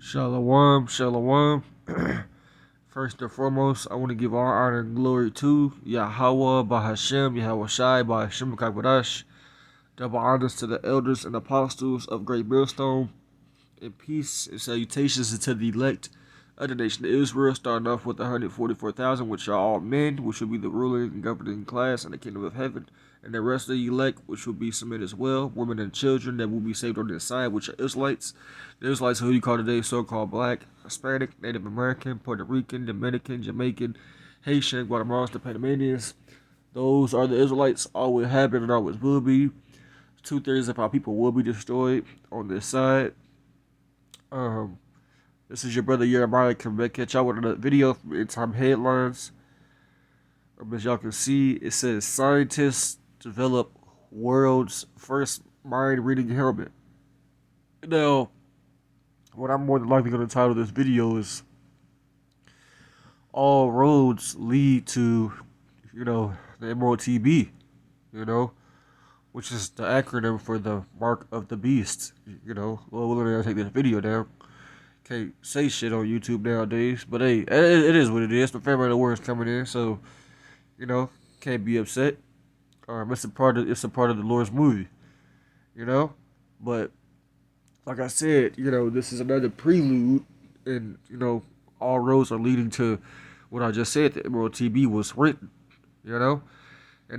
Shalom, shalom. First and foremost, I want to give all honor and glory to Yahweh, Bahashem, Yahweh Shai, Bahashem Kakbadash. Double honors to the elders and apostles of Great Millstone. And peace and salutations to the elect of the nation of Israel, starting off with 144,000, which are all men, which will be the ruling and governing class in the kingdom of heaven. And the rest of the elect, which will be some men as well, women and children that will be saved on this side, which are Israelites. The Israelites, who you call today, so-called black, Hispanic, Native American, Puerto Rican, Dominican, Jamaican, Haitian, Guatemalans, the Panamanians. Those are the Israelites, always have been and always will be. 2/3 of our people will be destroyed on this side. This is your brother Jeremiah. Come back, catch y'all with another video from End Time Headlines. As y'all can see, it says scientists develop world's first mind reading helmet. Now, what I'm more than likely going to title this video is all roads lead to, the MOAB, which is the acronym for the mark of the beast. Well, we're going to take this video down. Can't say shit on YouTube nowadays, but hey, it is what it is. The family of the word's coming in, so can't be upset. It's a part of the Lord's movie, But like I said, this is another prelude, and all roads are leading to what I just said. The MOAB was written, and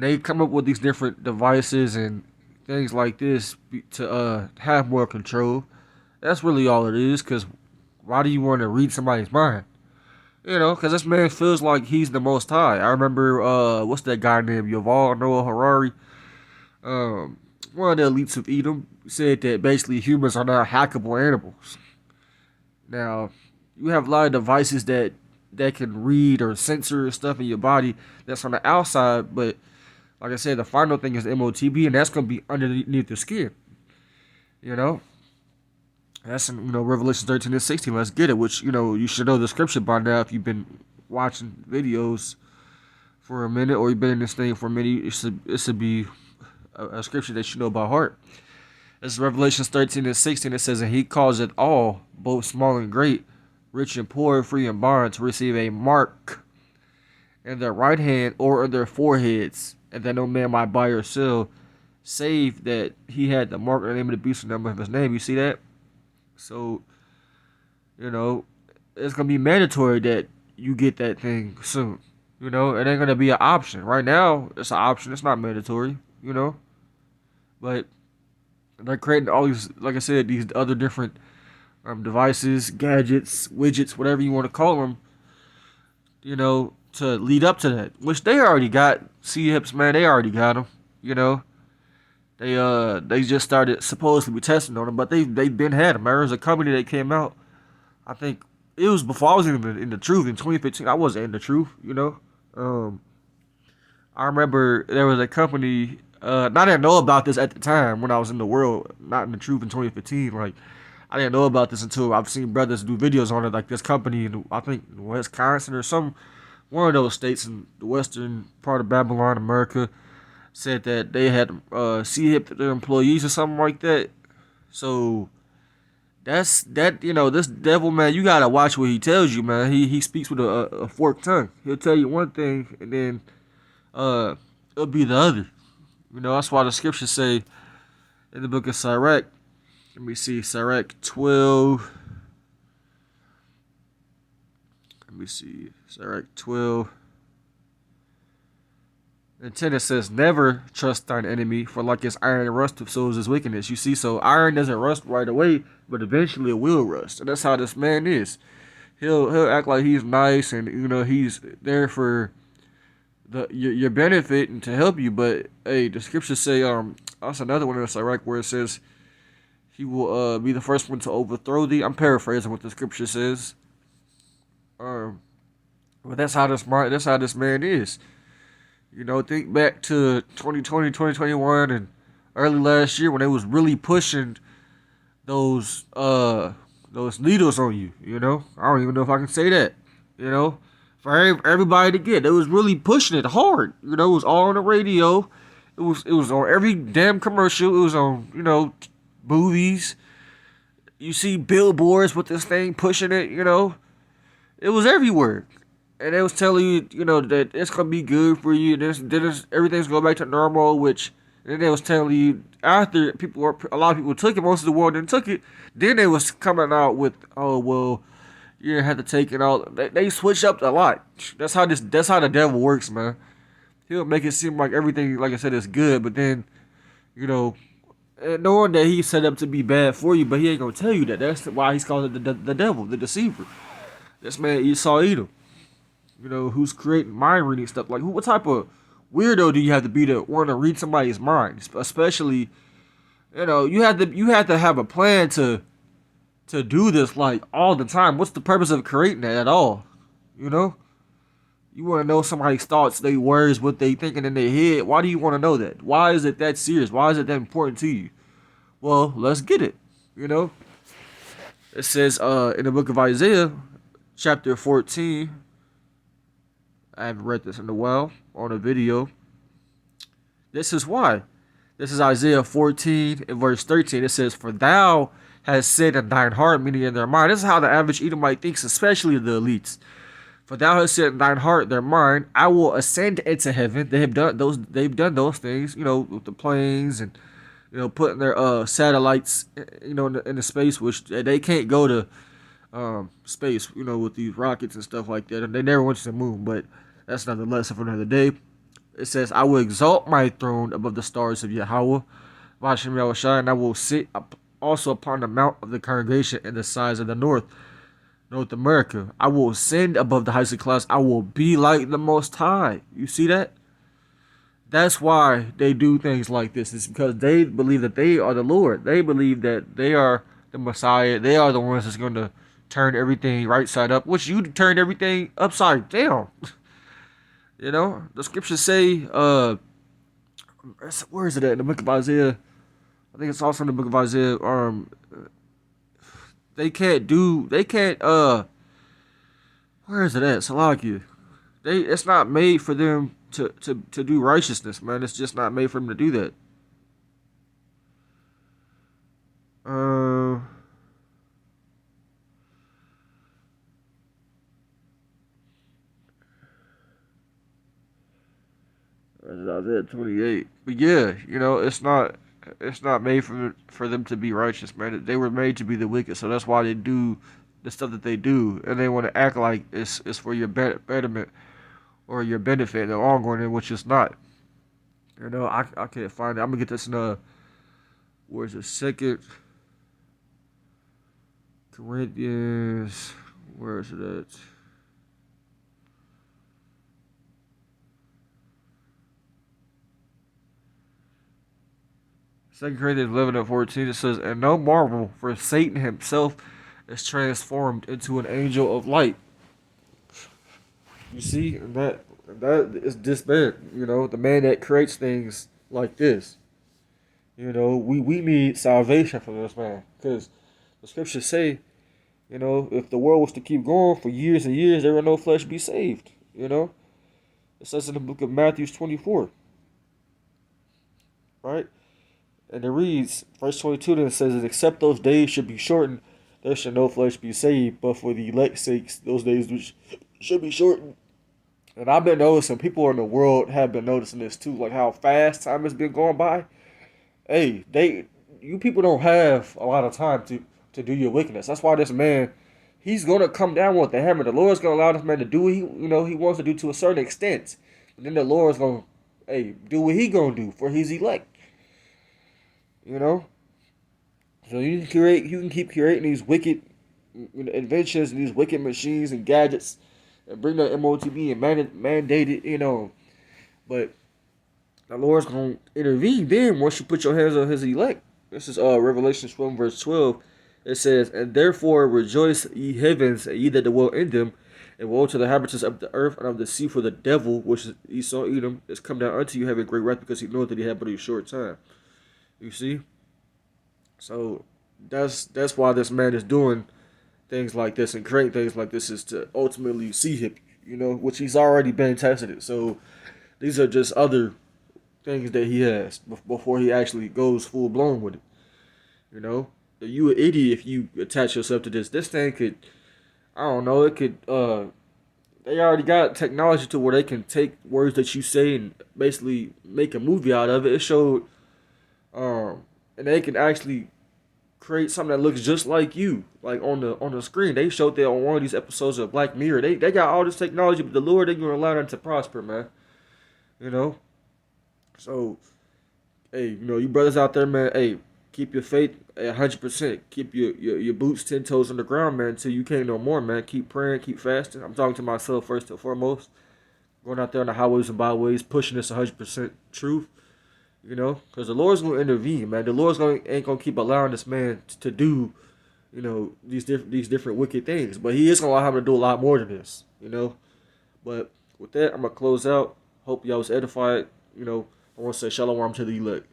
they come up with these different devices and things like this to have more control. That's really all it is. Because why do you want to read somebody's mind? Because this man feels like he's the Most High. I remember, what's that guy named Yuval Noah Harari? One of the elites of Edom said that basically humans are not hackable animals. Now, you have a lot of devices that can read or censor stuff in your body that's on the outside, but like I said, the final thing is the MOAB, and that's going to be underneath the skin. That's in, Revelation 13 and 16. Let's get it, which, you should know the scripture by now if you've been watching videos for a minute or you've been in this thing for a minute. It should be a scripture that you know by heart. It's Revelation 13 and 16. It says, and he calls it all, both small and great, rich and poor, free and bond, to receive a mark in their right hand or in their foreheads, and that no man might buy or sell, save that he had the mark of the name of the beast and the number of his name. You see that? So, it's going to be mandatory that you get that thing soon. It ain't going to be an option. Right now, it's an option. It's not mandatory, But they're creating all these, like I said, these other different devices, gadgets, widgets, whatever you want to call them, to lead up to that. Which they already got. C-hips, man, they already got them, They just started supposedly testing on them, but they've been had them. There was a company that came out. I think it was before I was even in the truth in 2015. I wasn't in the truth, I remember there was a company. I didn't know about this at the time when I was in the world, not in the truth in 2015. Like, I didn't know about this until I've seen brothers do videos on it. Like this company in, I think, Wisconsin or one of those states in the western part of Babylon, America, said that they had C-hip their employees or something like that. So this devil, man, you gotta watch what he tells you, man. He speaks with a forked tongue. He'll tell you one thing and then it'll be the other. That's why the scriptures say in the book of Sirach. Let me see, Sirach 12. Let me see, Sirach 12. And 10 it says, never trust thine enemy, for like his iron rusteth, so is his wickedness. You see, so iron doesn't rust right away, but eventually it will rust. And that's how this man is. He'll act like he's nice and he's there for your benefit and to help you. But hey, the scriptures say that's another one in the Sirach where it says he will be the first one to overthrow thee. I'm paraphrasing what the scripture says. But that's how this man is. Think back to 2020, 2021, and early last year when they was really pushing those needles on you. I don't even know if I can say that. For everybody to get, they was really pushing it hard. It was all on the radio. It was on every damn commercial. It was on movies. You see billboards with this thing pushing it, you know. It was everywhere. And they was telling you, you know, that it's going to be good for you. Everything's going back to normal, which... And then they was telling you, after a lot of people took it, most of the world didn't took it. Then they was coming out with, oh, well, you didn't have to take it all. They switched up a lot. That's how the devil works, man. He'll make it seem like everything, like I said, is good, but then, you know, knowing that he's set up to be bad for you, but he ain't gonna tell you that. That's why he's called it the devil, the deceiver. This man Esau Edom, you know, who's creating mind reading stuff. Like, what type of weirdo do you have to be to want to read somebody's mind? Especially, you know, you have to have a plan to do this like all the time. What's the purpose of creating that at all? You know? You want to know somebody's thoughts, their words, what they thinking in their head. Why do you want to know that? Why is it that serious? Why is it that important to you? Well, let's get it. You know? It says in the book of Isaiah, chapter 14. I haven't read this in a while on a video. This is why. This is Isaiah 14 and verse 13. It says, "For thou hast said in thine heart," meaning in their mind. This is how the average Edomite thinks, especially the elites. "For thou hast said in thine heart," their mind, "I will ascend into heaven." They have done those. They've done those things, you know, with the planes and, you know, putting their satellites, you know, in the space, which they can't go to space, you know, with these rockets and stuff like that. And they never went to the moon, but that's another lesson for another day. It says, "I will exalt my throne above the stars of Yahweh, YASHAMIAHLA, and I will sit also upon the mount of the congregation in the sides of the North America. I will ascend above the heights of clouds. I will be like the Most High." You see that? That's why they do things like this. It's because they believe that they are the Lord. They believe that they are the Messiah. They are the ones that's going to turn everything right side up, which you turned everything upside down. You know, the scriptures say, where is it at? In the book of Isaiah. I think it's also in the book of Isaiah. Where is it at? Salakia. It's not made for them to do righteousness, man. It's just not made for them to do that. Isaiah 28. But yeah, you know, it's not made for them to be righteous, man. They were made to be the wicked, so that's why they do the stuff that they do, and they want to act like it's for your betterment or your benefit in the long run, which it's not. You know, I can't find it. I'm gonna get this in where's the 2 Corinthians? Where is it at? Second Corinthians 11:14, it says, "And no marvel, for Satan himself is transformed into an angel of light." You see, that is this man, you know, the man that creates things like this. You know, we need salvation from this man, because the scriptures say, you know, if the world was to keep going for years and years, there would no flesh be saved. You know, it says in the book of Matthew 24, right? And it reads, verse 22, then it says, "Except those days should be shortened, there should no flesh be saved, but for the elect's sakes, those days which should be shortened." And I've been noticing, people in the world have been noticing this too, like how fast time has been going by. Hey, you people don't have a lot of time to do your wickedness. That's why this man, he's gonna come down with the hammer. The Lord's gonna allow this man to do what he wants to do to a certain extent. And then the Lord's gonna, hey, do what he gonna do for his elect. You know? So you can keep creating these wicked inventions and these wicked machines and gadgets and bring the MOTB and mandate it, you know. But the Lord's going to intervene then once you put your hands on his elect. This is Revelation 12, verse 12. It says, "And therefore rejoice, ye heavens, and ye that dwell in them, and woe to the inhabitants of the earth and of the sea, for the devil, which is Esau Edom, is come down unto you, having great wrath, because he knoweth that he had but a short time." You see? So that's why this man is doing things like this and creating things like this, is to ultimately see him, you know, which he's already been tested. So these are just other things that he has before he actually goes full blown with it. You know, you an idiot if you attach yourself to this. This thing could, I don't know, it could. They already got technology to where they can take words that you say and basically make a movie out of it. It showed, and they can actually create something that looks just like you, like on the screen. They showed that on one of these episodes of Black Mirror. They got all this technology, but the Lord ain't gonna allow them to prosper, man. You know. So, hey, you brothers out there, man. Hey, keep your faith 100%. Keep your boots 10 toes on the ground, man, until you can't no more, man. Keep praying, keep fasting. I'm talking to myself first and foremost. Going out there on the highways and byways, pushing this 100% truth. Because the Lord's gonna intervene, man. The Lord's ain't gonna keep allowing this man to do, these different wicked things. But He is gonna allow him to do a lot more than this. But with that, I'm gonna close out. Hope y'all was edified. I want to say shalom to the elect.